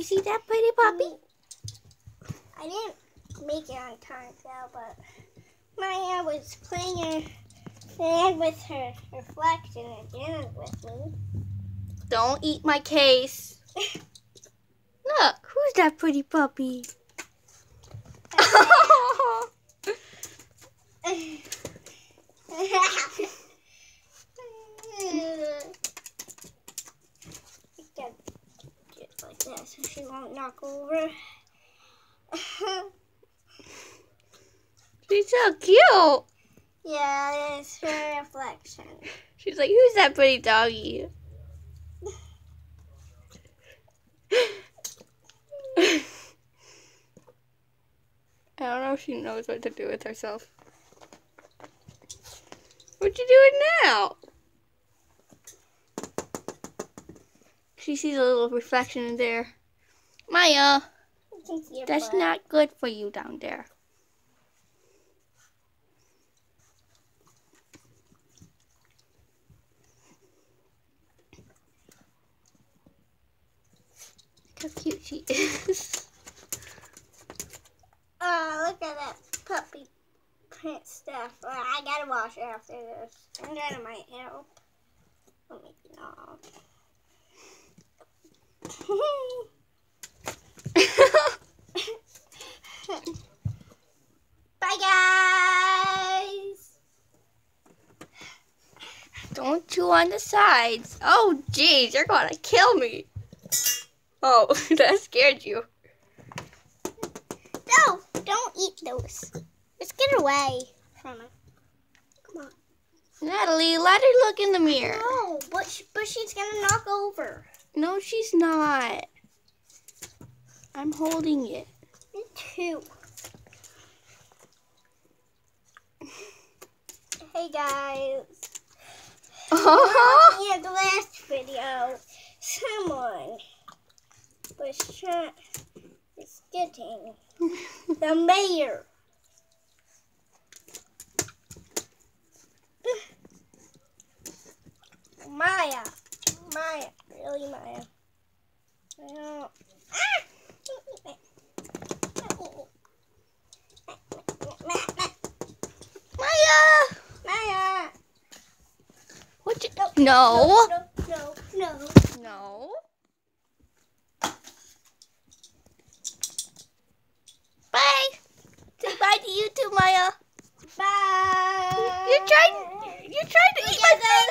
You see that pretty puppy? I didn't make it on time though, but Maya was playing with her reflection again with me. Don't eat my case. Look, who's that pretty puppy? Just like that so she won't knock over. She's so cute. Yeah, it's her reflection. She's like, who's that pretty doggy? I don't know if she knows what to do with herself. What you doing now? She sees a little reflection in there. Maya, that's not good for you down there. Look how cute she is. Oh, look at that puppy print stuff. I gotta wash it after this. And that might help. Or maybe not. Bye, guys. Don't chew on the sides. Oh, jeez, you're gonna kill me. Oh, that scared you. No, don't eat those. Let's get away from it. Come on. Natalie, let her look in the mirror. No, but she's gonna knock over. No, she's not. I'm holding it. Me too. Hey guys. Yeah, the last video, someone was getting the mayor. Maya, really Maya. I don't. Maya. What you? No. No. Bye. Say bye to you too, Maya. Bye. You tried to eat my face.